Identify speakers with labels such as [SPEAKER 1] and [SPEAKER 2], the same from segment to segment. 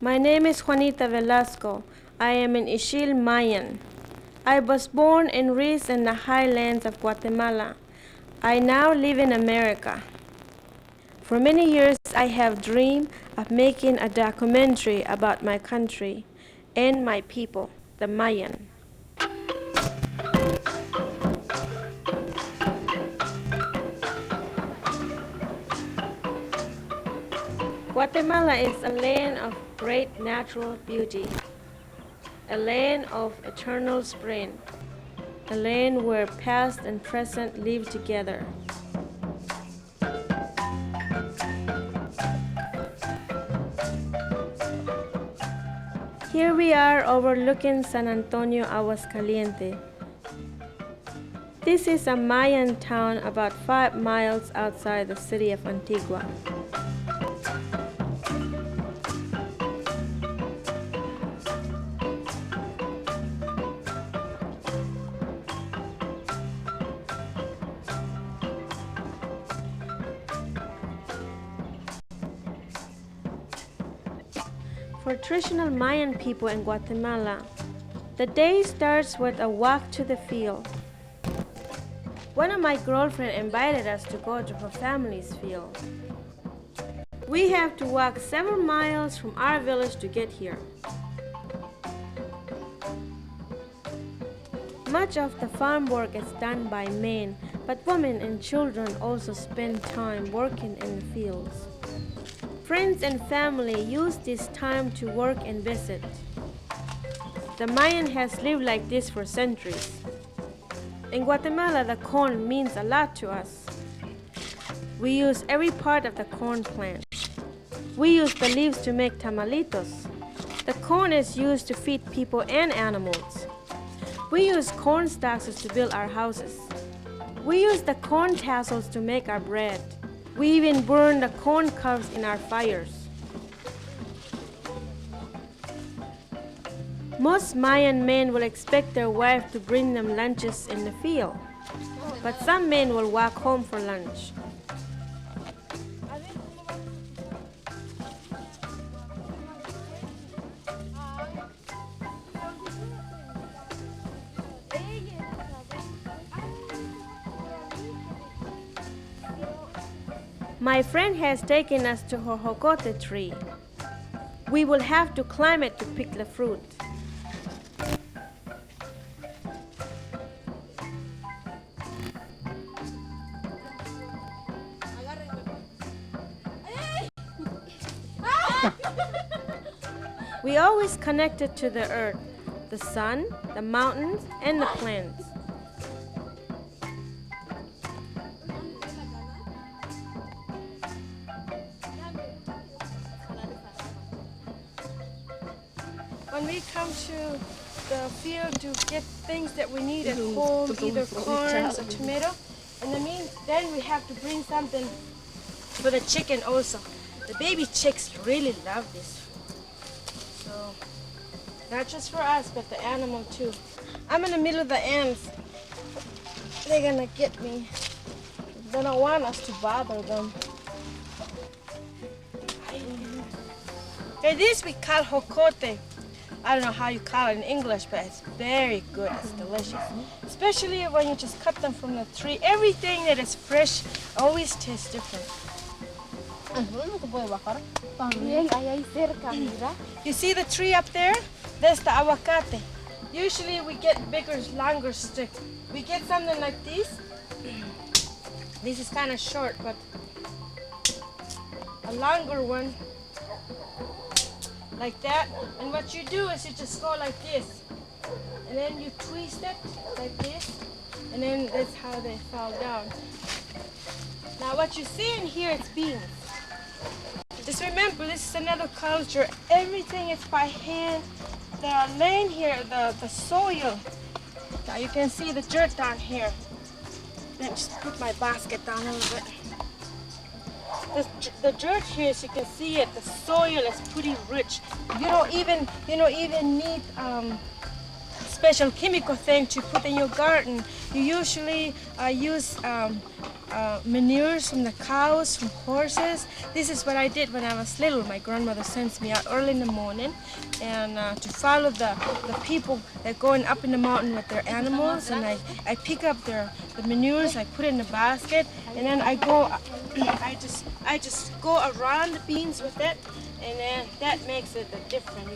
[SPEAKER 1] My name is Juanita Velasco. I am an Ixil Mayan. I was born and raised in the highlands of Guatemala. I now live in America. For many years, I have dreamed of making a documentary about my country and my people, the Mayan. Guatemala is a land of great natural beauty, a land of eternal spring, a land where past and present live together. Here we are overlooking San Antonio, Aguascalientes. This is a Mayan town about 5 miles outside the city of Antigua. For traditional Mayan people in Guatemala, the day starts with a walk to the field. One of my girlfriends invited us to go to her family's field. We have to walk several miles from our village to get here. Much of the farm work is done by men, but women and children also spend time working in the fields. Friends and family use this time to work and visit. The Mayan has lived like this for centuries. In Guatemala, the corn means a lot to us. We use every part of the corn plant. We use the leaves to make tamalitos. The corn is used to feed people and animals. We use corn stalks to build our houses. We use the corn tassels to make our bread. We even burn the corn cobs in our fires. Most Mayan men will expect their wife to bring them lunches in the field, but some men will walk home for lunch. My friend has taken us to her jocote tree. We will have to climb it to pick the fruit. We always connected to the earth, the sun, the mountains, and the plants. When we come to the field to get things that we need at home, either corns or tomato, then we have to bring something for the chicken also. The baby chicks really love this. So, not just for us, but the animal too. I'm in the middle of the ants. They're gonna get me. They don't want us to bother them. Okay, this we call jocote. I don't know how you call it in English, but it's very good. It's delicious. Especially when you just cut them from the tree. Everything that is fresh always tastes different. You see the tree up there? That's the aguacate. Usually we get bigger, longer stick. We get something like this. This is kind of short, but a longer one. Like that, and what you do is you just go like this, and then you twist it like this, and then that's how they fall down. Now what you see in here is beans. Just remember, this is another culture. Everything is by hand. They are laying here, the soil. Now you can see the dirt down here. Let me just put my basket down a little bit. The dirt here, as you can see it, the soil is pretty rich. You don't even need special chemical thing to put in your garden. You usually use manures from the cows, from horses. This is what I did when I was little. My grandmother sends me out early in the morning and to follow the people that are going up in the mountain with their animals, and I pick up the manures, I put it in a basket, and then I just go around the beans with it, and then that makes it different.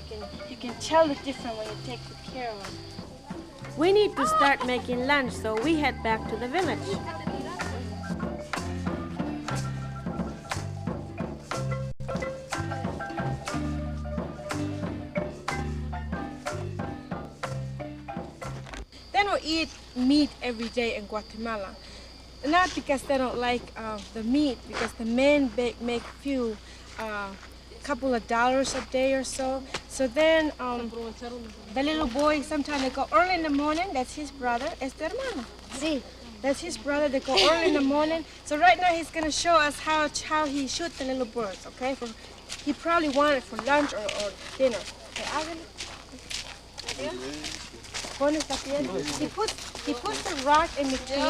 [SPEAKER 1] You can tell the difference when you take the care of it. We need to start making lunch, so we head back to the village. They don't eat meat every day in Guatemala. Not because they don't like the meat, because the men make few couple of dollars a day or so. So then the little boy, sometimes they go early in the morning. That's his brother. Es tu hermano? Sí. That's his brother. They go early in the morning. So right now he's gonna show us how he shoots the little birds. Okay? He probably want it for lunch or dinner. Okay, hágale. He puts the rock in between.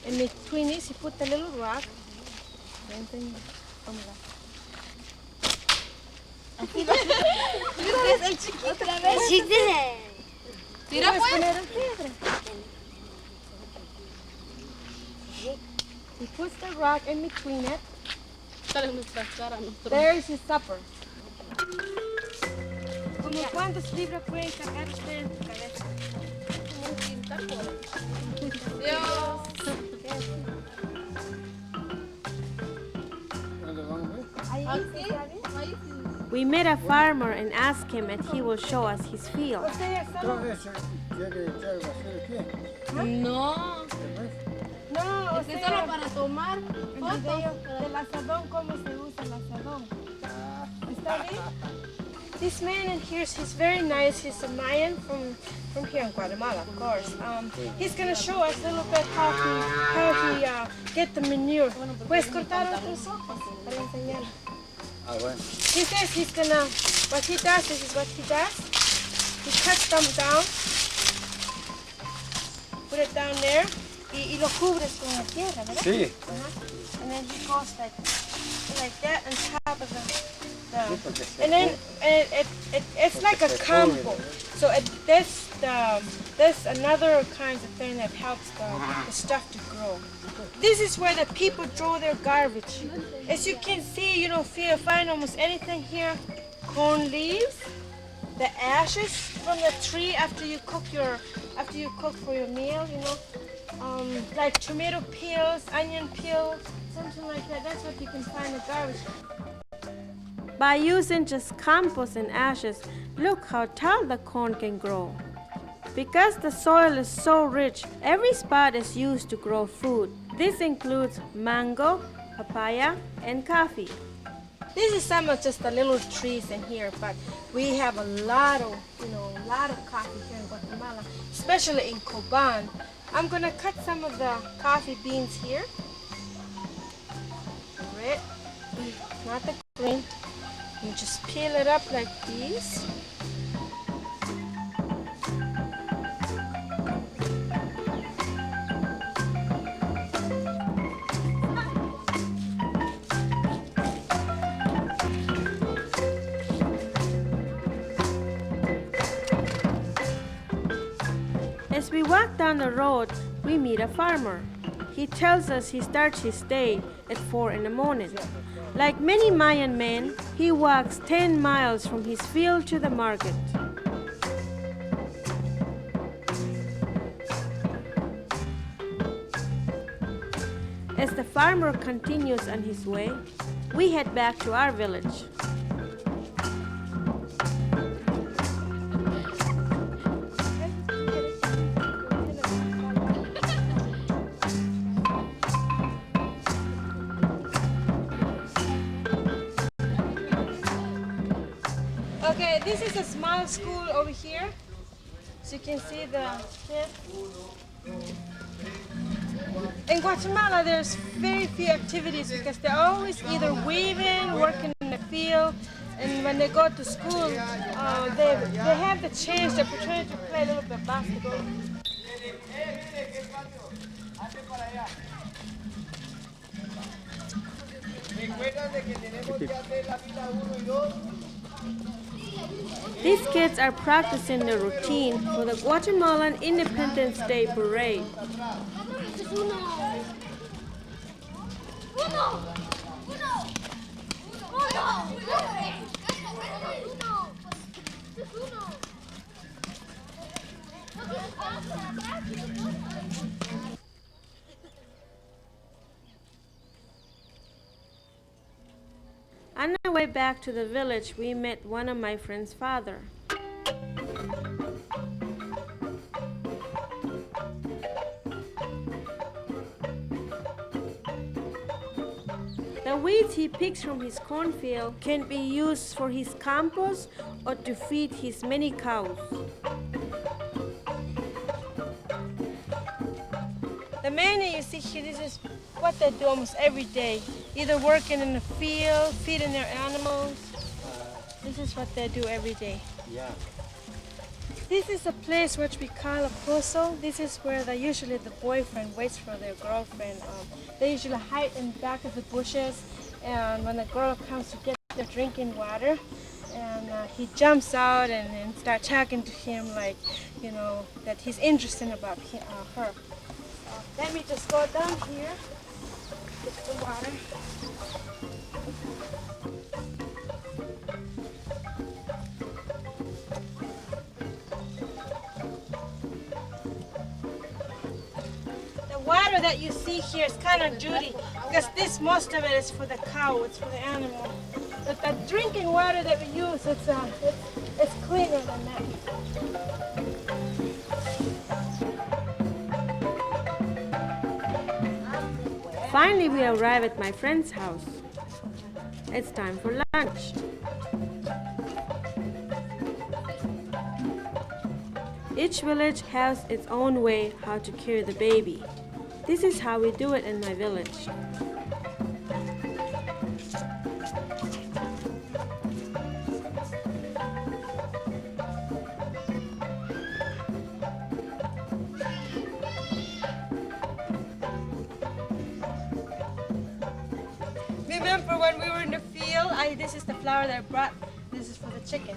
[SPEAKER 1] In between this, he put the little rock.
[SPEAKER 2] Otra vez. Tira pues.
[SPEAKER 1] He puts the rock in between it. There's his supper. ¿Como cuántos libros pueden cargar ustedes en su cabeza? We met a farmer and asked him if he will show us his field.
[SPEAKER 2] No.
[SPEAKER 1] No,
[SPEAKER 2] Es solo para tomar fotos.
[SPEAKER 1] Del asadón, cómo se usa el asadón. ¿Está bien? This man in here, he's very nice. He's a Mayan from here in Guatemala, of course. He's going to show us a little bit how he get the manure. ¿Puedes cortar otros ojos para enseñar?
[SPEAKER 3] Bueno.
[SPEAKER 1] He says he's going to, what he does, this is what he does. He cuts them down, put it down there, y lo cubres con la tierra, ¿verdad?
[SPEAKER 3] Sí.
[SPEAKER 1] And then he goes like that on top of the and then it's like a compost. So there's another kind of thing that helps the stuff to grow. This is where the people throw their garbage. As you can see, you don't find almost anything here. Corn leaves, the ashes from the tree after you cook for your meal, like tomato peels, onion peels, something like that. That's what you can find in the garbage. By using just compost and ashes, look how tall the corn can grow. Because the soil is so rich, every spot is used to grow food. This includes mango, papaya, and coffee. This is some of just the little trees in here, but we have a lot of coffee here in Guatemala, especially in Coban. I'm gonna cut some of the coffee beans here. Red, not the green. You just peel it up like this. As we walk down the road, we meet a farmer. He tells us he starts his day at 4 in the morning. Like many Mayan men, he walks 10 miles from his field to the market. As the farmer continues on his way, we head back to our village. Okay, this is a small school over here. So you can see the kids. In Guatemala, there's very few activities because they're always either weaving, working in the field, and when they go to school, they have the chance, the opportunity to play a little bit of basketball. These kids are practicing the routine for the Guatemalan Independence Day parade. On our way back to the village, we met one of my friend's father. The weeds he picks from his cornfield can be used for his compost or to feed his many cows. The men you see here, this is what they do almost every day. Either working in the field, feeding their animals. This is what they do every day.
[SPEAKER 3] Yeah.
[SPEAKER 1] This is a place which we call a pozo. This is where usually the boyfriend waits for their girlfriend. They usually hide in the back of the bushes, and when the girl comes to get their drinking water, and he jumps out and starts talking to him like, you know, that he's interested about her. Let me just go down here, get the water. The water that you see here is kind of dirty because most of it is for the cow, it's for the animal. But the drinking water that we use, it's cleaner than that. Finally, we arrive at my friend's house. It's time for lunch. Each village has its own way how to carry the baby. This is how we do it in my village. Remember when we were in the field? This is the flour that I brought. This is for the chicken.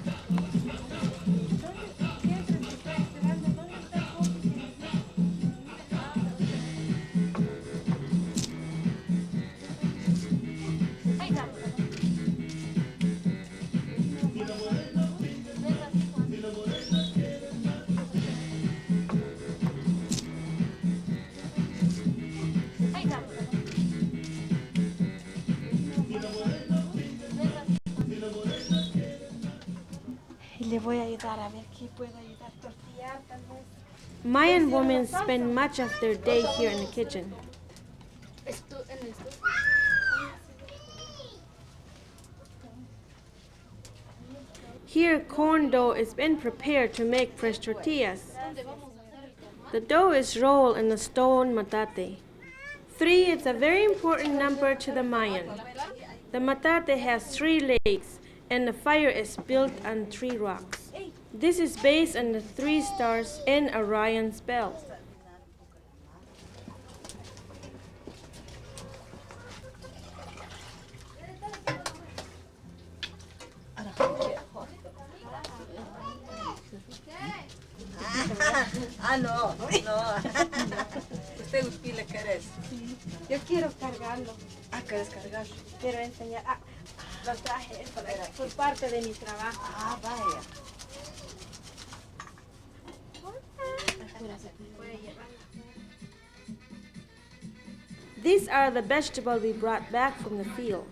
[SPEAKER 1] Mayan women spend much of their day here in the kitchen. Here, corn dough is being prepared to make fresh tortillas. The dough is rolled in a stone matate. 3 is a very important number to the Mayan. The matate has 3 legs, and the fire is built on 3 rocks. This is based on the 3 stars in Orion's belt.
[SPEAKER 4] No. ¿Usted le querés?
[SPEAKER 1] Yo quiero cargarlo.
[SPEAKER 4] ¿Quieres cargar?
[SPEAKER 1] Quiero enseñar. Lo traje por parte de mi trabajo.
[SPEAKER 4] Vaya.
[SPEAKER 1] These are the vegetables we brought back from the field.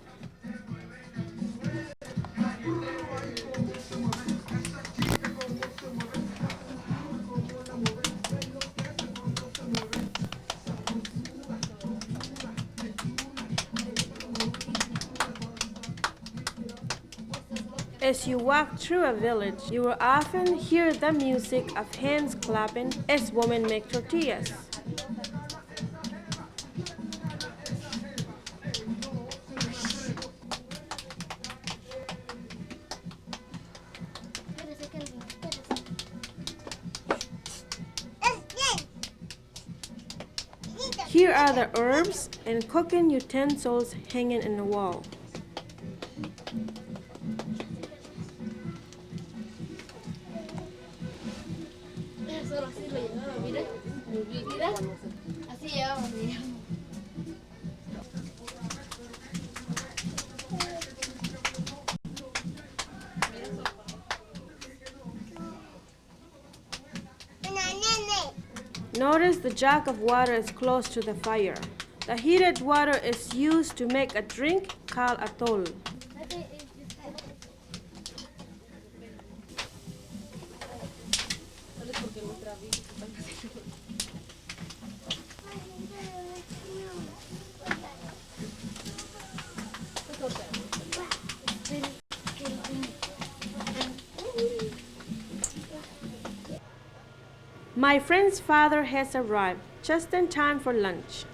[SPEAKER 1] As you walk through a village, you will often hear the music of hands clapping as women make tortillas. Here are the herbs and cooking utensils hanging in the wall.
[SPEAKER 2] Solo así lo llevaba, mira. Mira. Así llevamos, mira.
[SPEAKER 1] Notice the jug of water is close to the fire. The heated water is used to make a drink called atol. My friend's father has arrived just in time for lunch.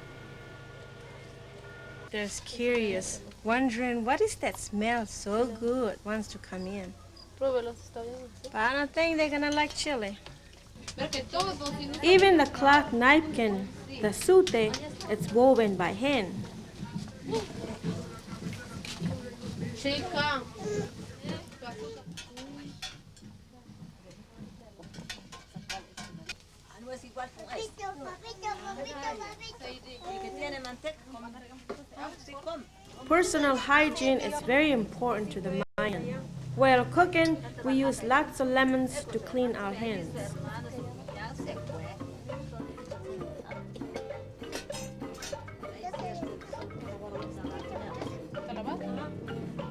[SPEAKER 1] They're curious, wondering what is that smell so good, wants to come in.
[SPEAKER 2] Pruébelos, está bien.
[SPEAKER 1] But I don't think they're gonna like chili.
[SPEAKER 2] Pero que todo, si no.
[SPEAKER 1] Even the cloth napkin, the sute, it's woven by hand.
[SPEAKER 2] Chica.
[SPEAKER 4] No es igual con esto. El que tiene manteca, sí, come.
[SPEAKER 1] Personal hygiene is very important to the Mayan. While cooking, we use lots of lemons to clean our hands.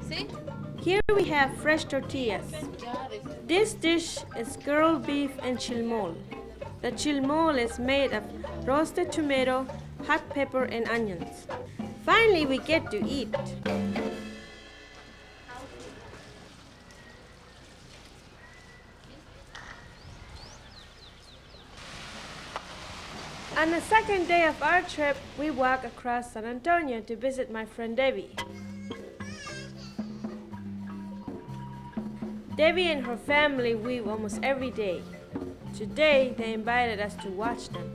[SPEAKER 2] ¿Sí?
[SPEAKER 1] Here we have fresh tortillas. This dish is grilled beef and chilmol. The chilmol is made of roasted tomato, hot pepper, and onions. Finally, we get to eat. On the second day of our trip, we walk across San Antonio to visit my friend Debbie. Debbie and her family weave almost every day. Today, they invited us to watch them.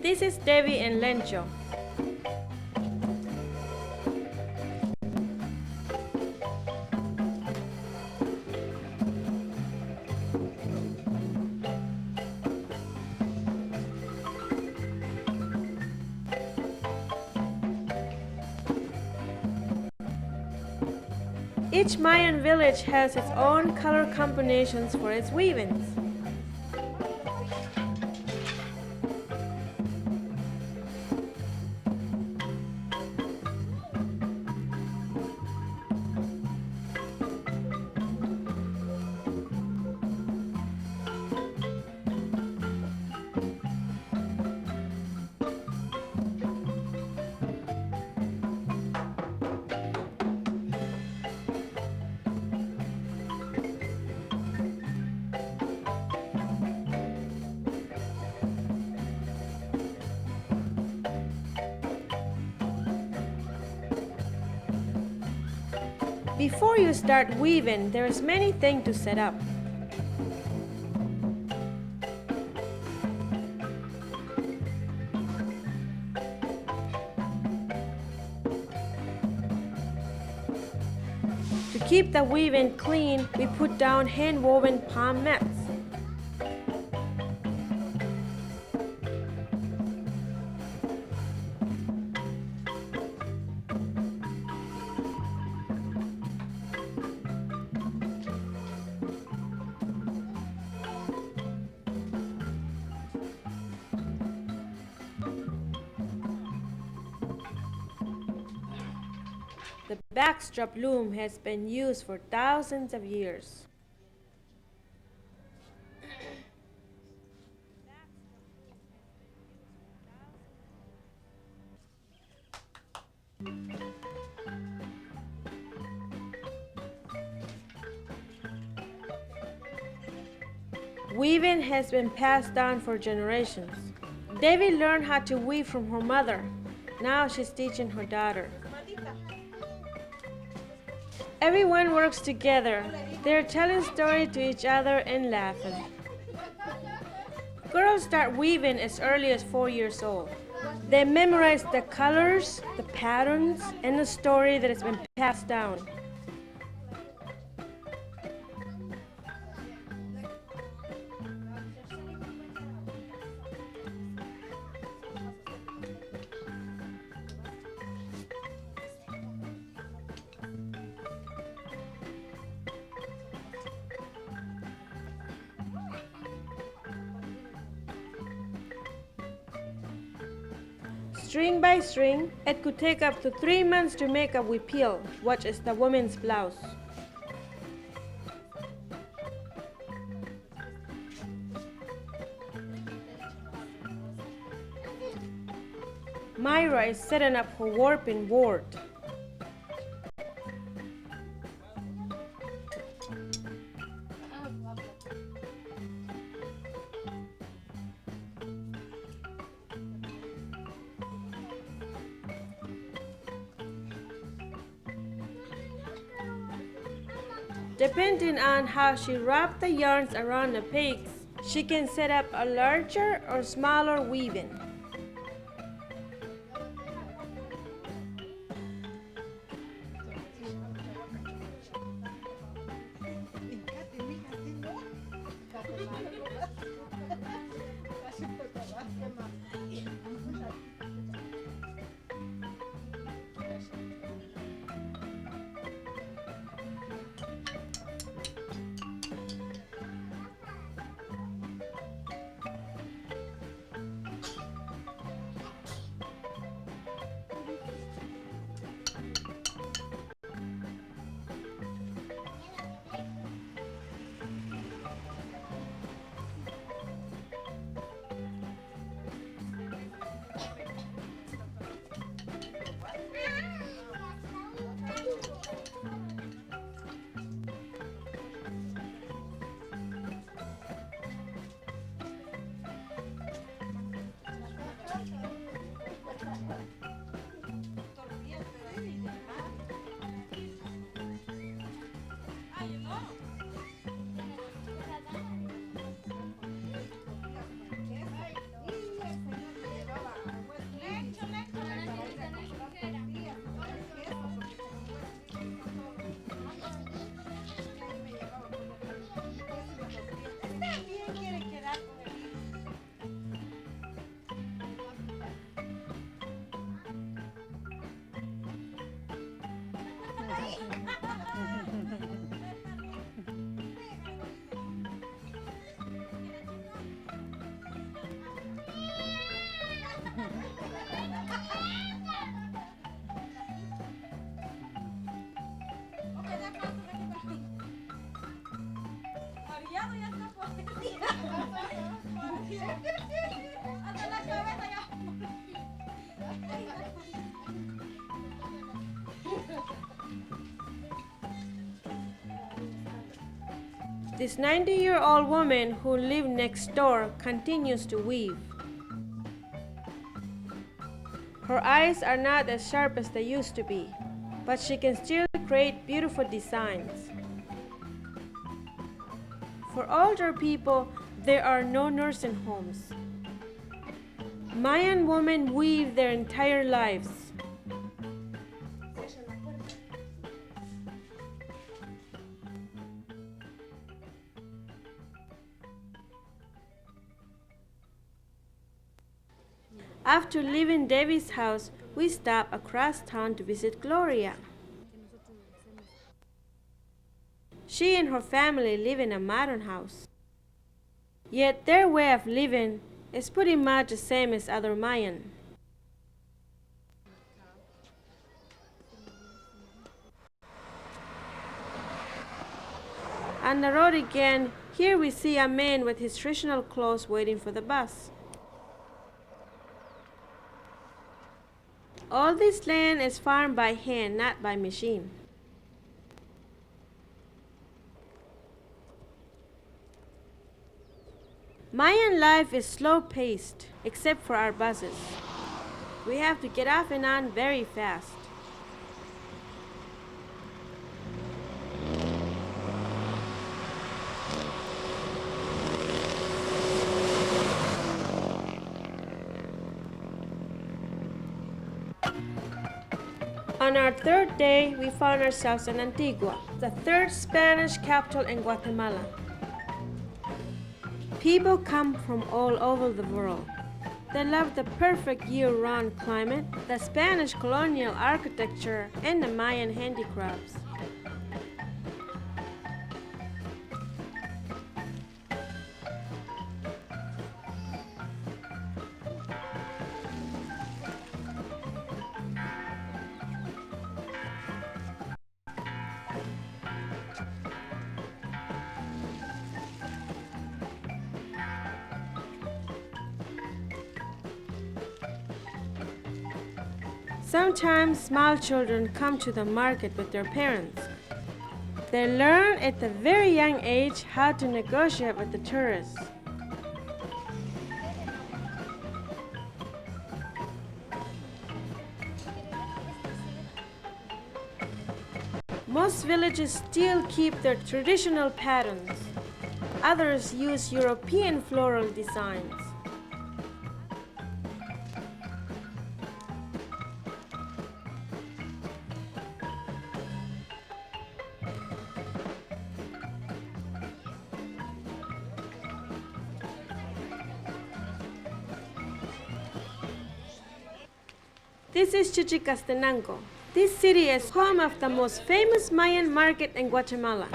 [SPEAKER 1] This is Debbie and Lencho. Each Mayan village has its own color combinations for its weavings. Before you start weaving, there's many things to set up. To keep the weaving clean, we put down hand-woven palm mats. The backstrap loom has been used for thousands of years. Weaving has been passed down for generations. Devi learned how to weave from her mother. Now she's teaching her daughter. Everyone works together. They're telling stories to each other and laughing. Girls start weaving as early as 4 years old. They memorize the colors, the patterns, and the story that has been passed down. String by string, it could take up to 3 months to make a huipil, which is the woman's blouse. Myra is setting up her warping board. Depending on how she wraps the yarns around the peaks, she can set up a larger or smaller weaving. This 90-year-old woman who lived next door continues to weave. Her eyes are not as sharp as they used to be, but she can still create beautiful designs. For older people, there are no nursing homes. Mayan women weave their entire lives. After leaving Devi's house, we stop across town to visit Gloria. She and her family live in a modern house. Yet their way of living is pretty much the same as other Mayan. On the road again, here we see a man with his traditional clothes waiting for the bus. All this land is farmed by hand, not by machine. Mayan life is slow-paced, except for our buses. We have to get off and on very fast. On our third day, we found ourselves in Antigua, the third Spanish capital in Guatemala. People come from all over the world. They love the perfect year-round climate, the Spanish colonial architecture, and the Mayan handicrafts. Sometimes small children come to the market with their parents. They learn at a very young age how to negotiate with the tourists. Most villages still keep their traditional patterns. Others use European floral designs. This is Chichicastenango. This city is home of the most famous Mayan market in Guatemala.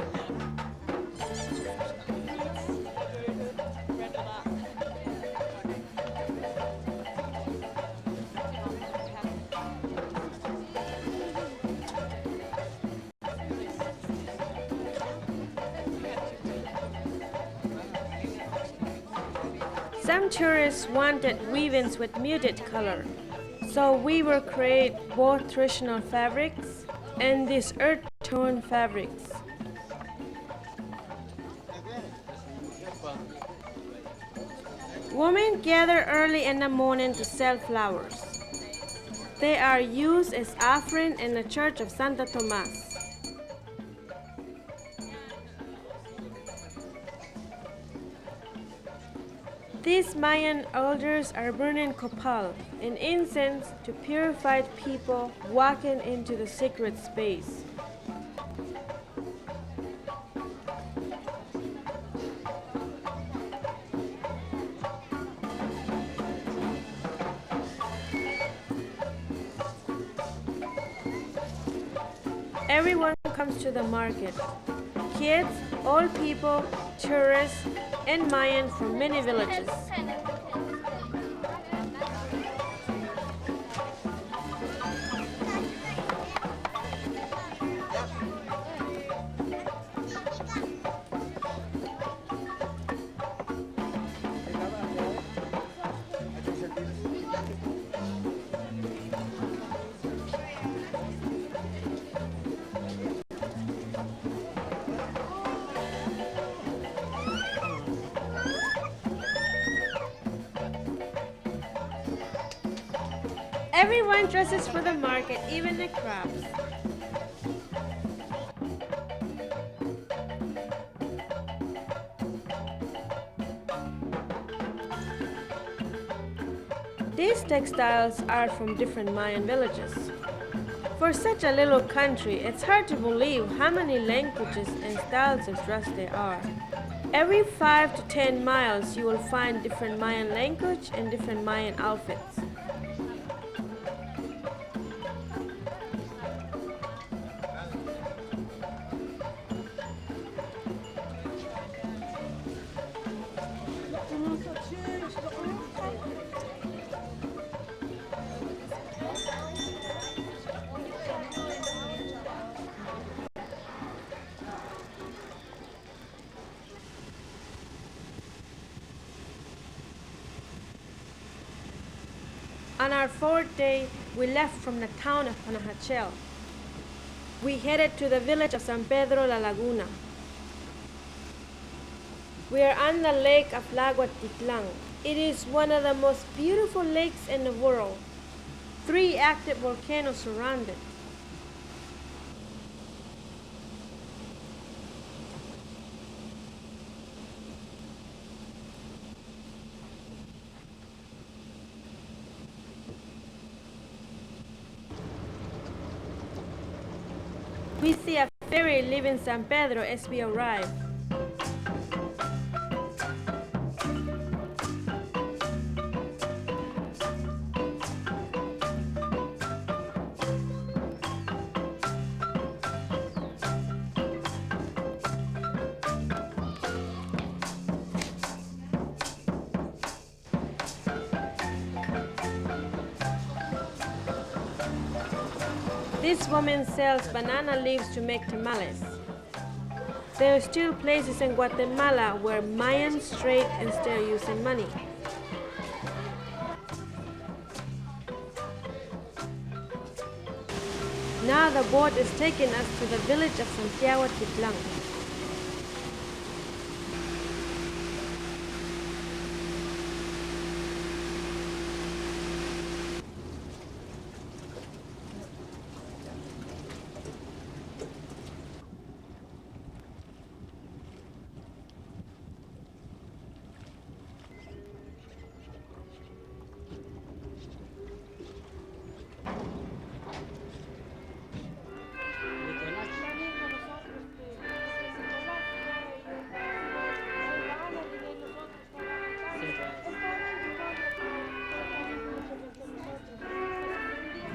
[SPEAKER 1] Some tourists wanted weavings with muted color. So we will create both traditional fabrics and these earth tone fabrics. Women gather early in the morning to sell flowers. They are used as offering in the Church of Santo Tomas. These Mayan elders are burning copal, an incense to purified people walking into the sacred space. Everyone comes to the market. Kids, old people, tourists, and Mayan from many villages. Everyone dresses for the market, even the crabs. These textiles are from different Mayan villages. For such a little country, it's hard to believe how many languages and styles of dress there are. Every 5 to 10 miles, you will find different Mayan language and different Mayan outfits. On our fourth day, we left from the town of Panajachel. We headed to the village of San Pedro La Laguna. We are on the lake of Laguatitlan. It is one of the most beautiful lakes in the world. 3 active volcanoes surround it. We see a ferry leaving San Pedro as we arrive. This woman sells banana leaves to make tamales. There are still places in Guatemala where Mayans trade instead of using money. Now the boat is taking us to the village of Santiago Titlan.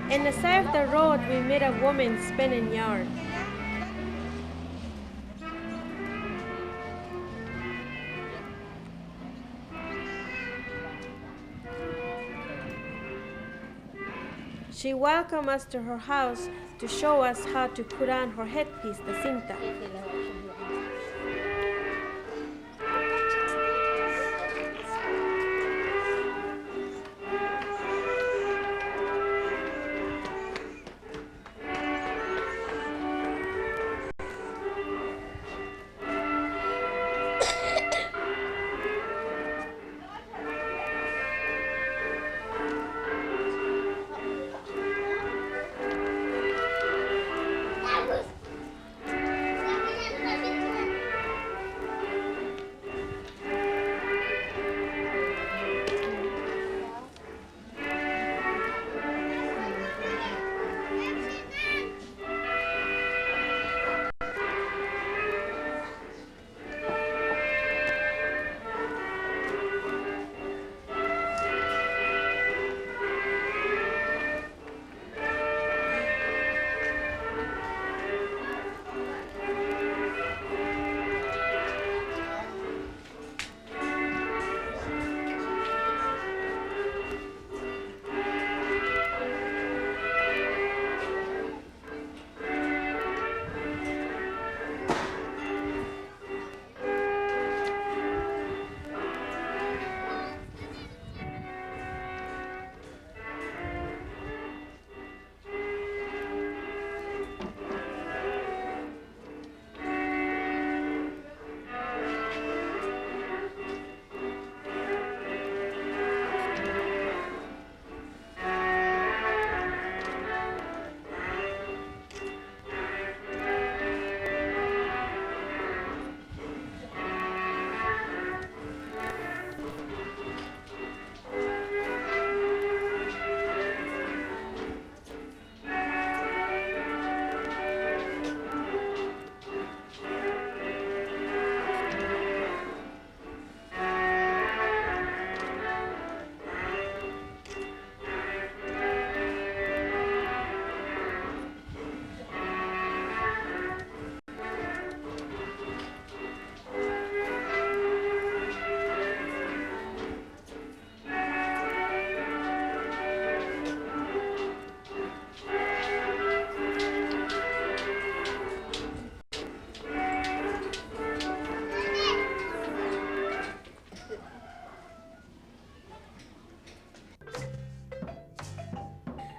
[SPEAKER 1] In the side of the road, we meet a woman spinning yarn. She welcomed us to her house to show us how to put on her headpiece, the cinta.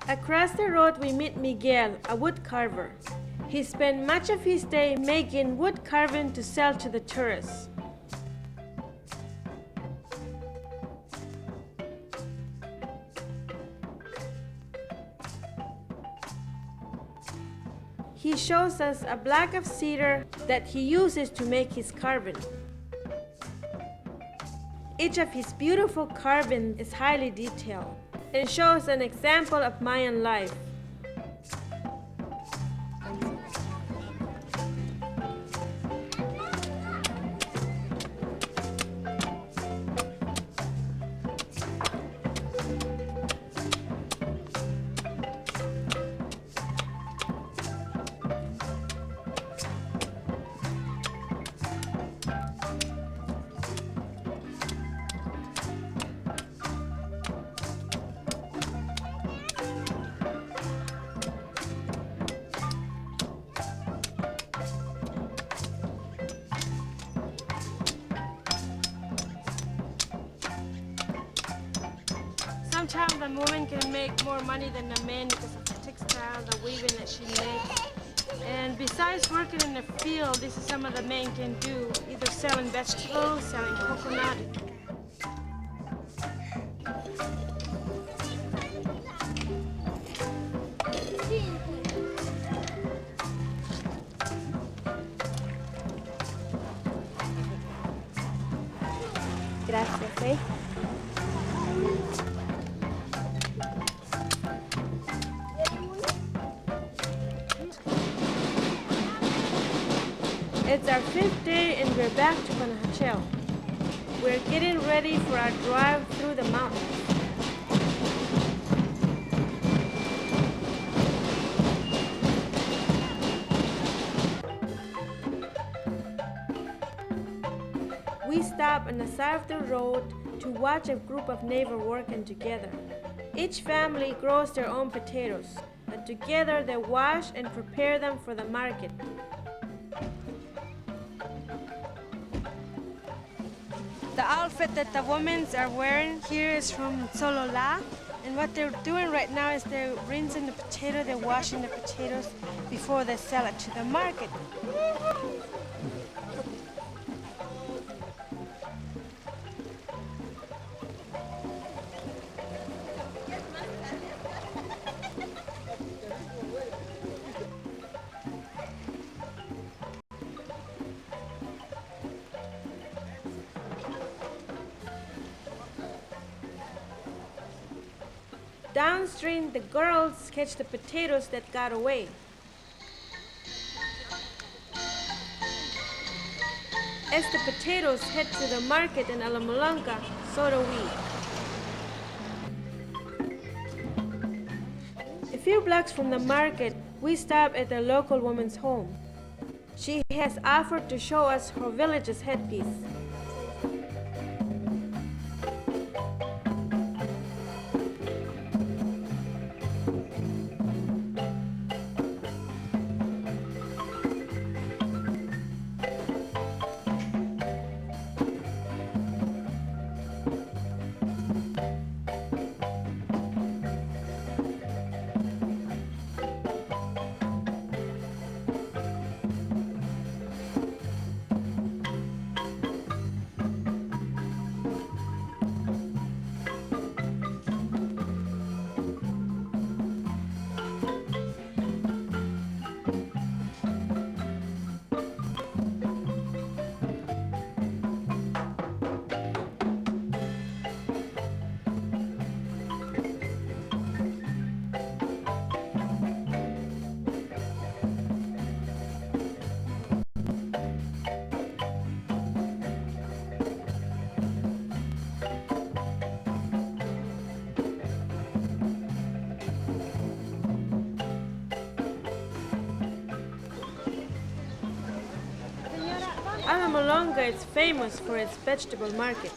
[SPEAKER 1] Across the road we meet Miguel, a wood carver. He spent much of his day making wood carving to sell to the tourists. he shows us a block of cedar that he uses to make his carbon. Each of his beautiful carbon is highly detailed and shows an example of Mayan life. Sometimes the woman can make more money than the man because of the textile, the weaving that she makes. And besides working in the field, this is some of the men can do, either selling vegetables, selling coconut. Gracias, eh? It's our 5th day and we're back to Panajachel. We're getting ready for our drive through the mountains. We stop on the side of the road to watch a group of neighbors working together. Each family grows their own potatoes, and together they wash and prepare them for the market. The outfit that the women are wearing here is from Solola, and what they're doing right now is they're rinsing the potato, they're washing the potatoes before they sell it to the market. Downstream, the girls catch the potatoes that got away. As the potatoes head to the market in Alamalanga, so do we. A few blocks from the market, we stop at the local woman's home. She has offered to show us her village's headpiece. Alamalanga is famous for its vegetable market.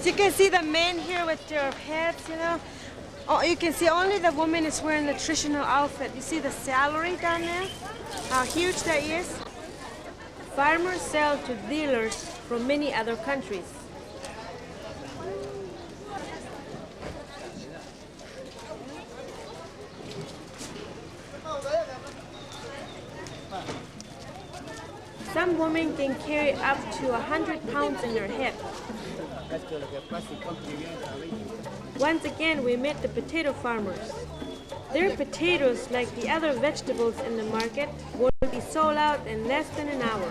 [SPEAKER 1] You can see the men here with their hats, you know. Oh, you can see only the woman is wearing the traditional outfit. You see the salary down there? How huge that is? Farmers sell to dealers from many other countries. Some women can carry up to 100 pounds in their head. Once again, we met the potato farmers. Their potatoes, like the other vegetables in the market, will be sold out in less than an hour.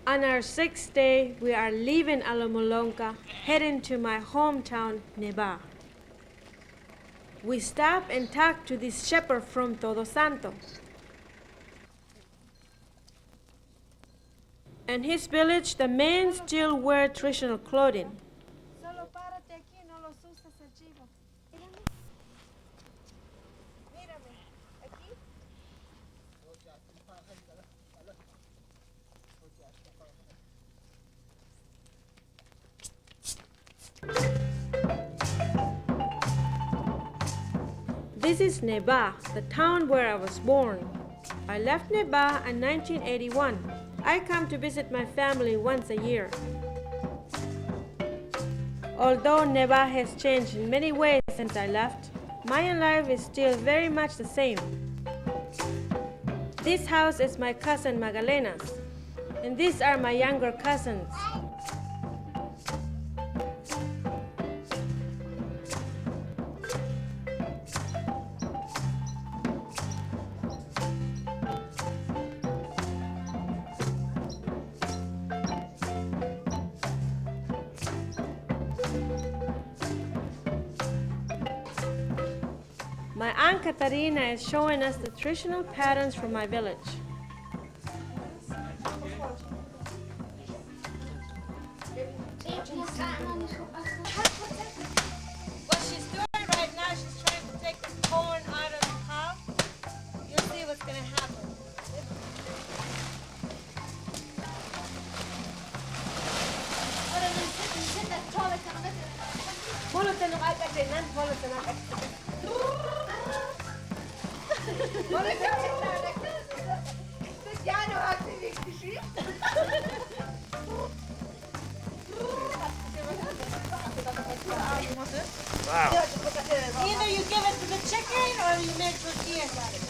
[SPEAKER 1] On our sixth day, we are leaving Alamolonca, heading to my hometown, Neba. We stop and talk to this shepherd from Todo Santo. In his village, the men still wear traditional clothing. This is Neba, the town where I was born. I left Neba in 1981. I come to visit my family once a year. Although Neba has changed in many ways since I left, Mayan life is still very much the same. This house is my cousin Magdalena's, and these are my younger cousins. My Aunt Katarina is showing us the traditional patterns from my village.
[SPEAKER 4] What she's doing right now, she's trying to take the corn out of the cob. You'll see what's going to happen.
[SPEAKER 3] Wow.
[SPEAKER 4] Either you give it to the chicken or you make tortillas out of it.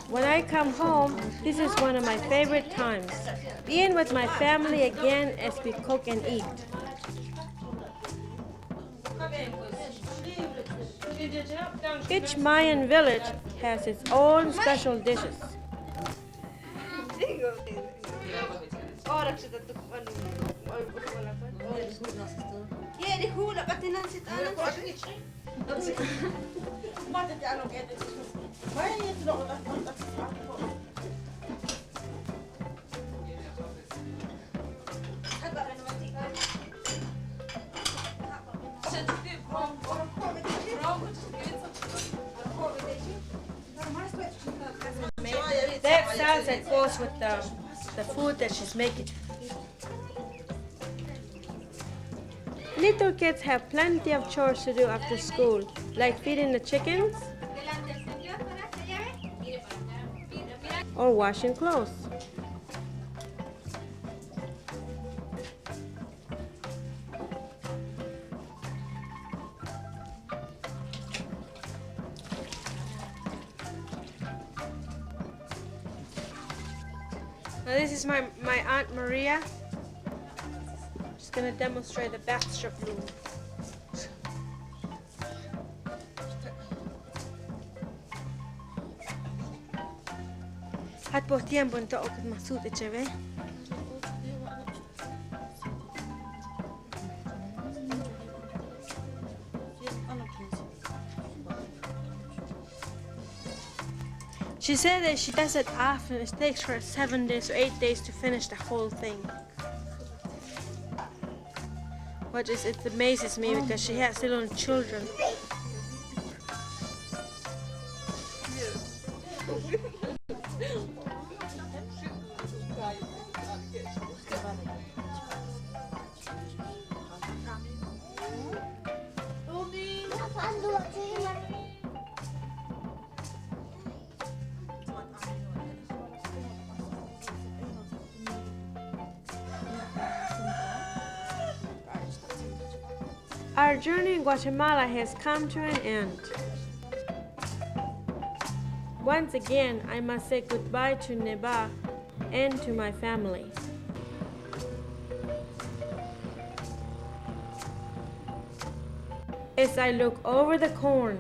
[SPEAKER 1] When I come home, this is one of my favorite times. Being with my family again as we cook and eat. Each Mayan village has its own special dishes. That salsa goes with the food that she's making. Little kids have plenty of chores to do after school, like feeding the chickens or washing clothes. Now this is my Aunt Maria. She's gonna demonstrate the backstrap loom. Hat por tiempo ento okut masut echeve. She said that she does it often. It takes her 7 days or 8 days to finish the whole thing. But it amazes me because she has little children. Our journey in Guatemala has come to an end. Once again, I must say goodbye to Neba and to my family. As I look over the corn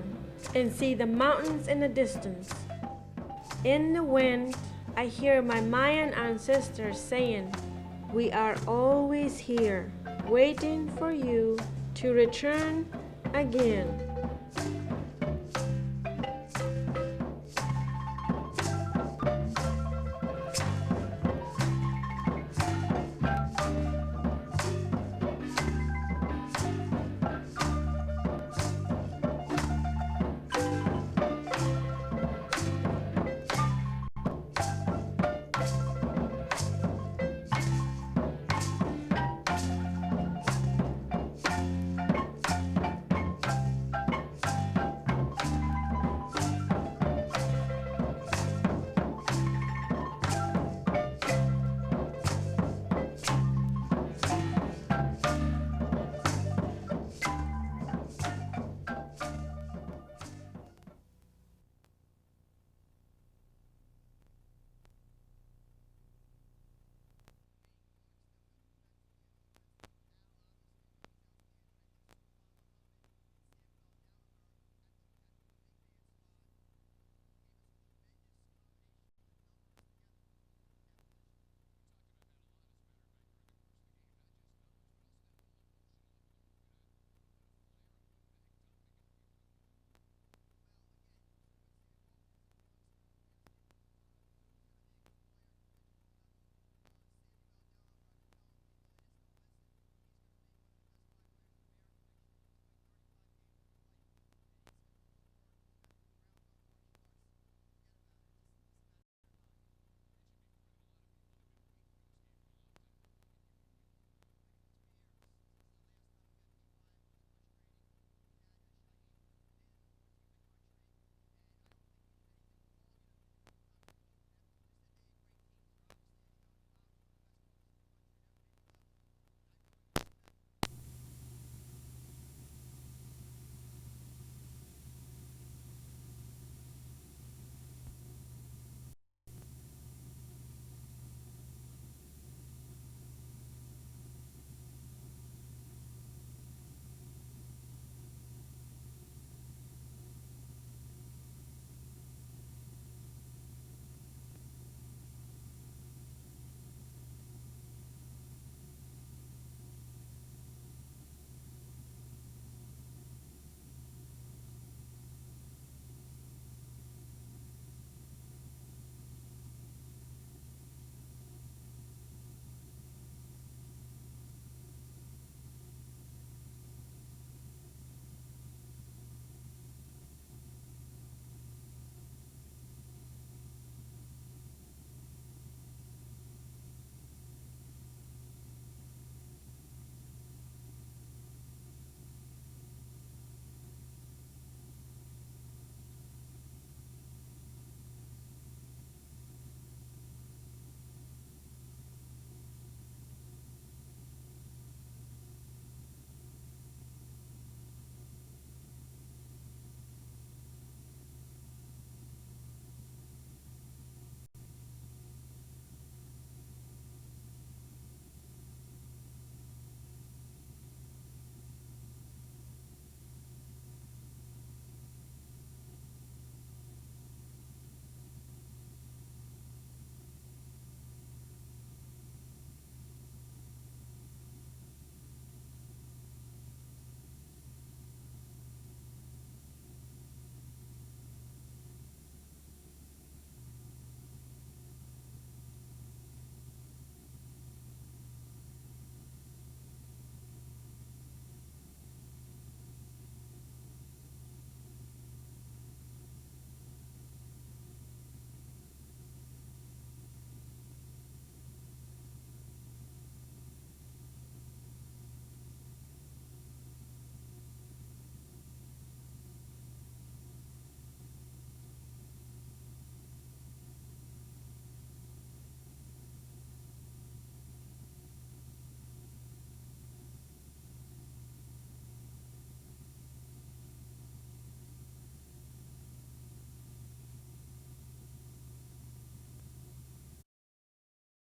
[SPEAKER 1] and see the mountains in the distance, in the wind, I hear my Mayan ancestors saying, "We are always here, waiting for you to return again."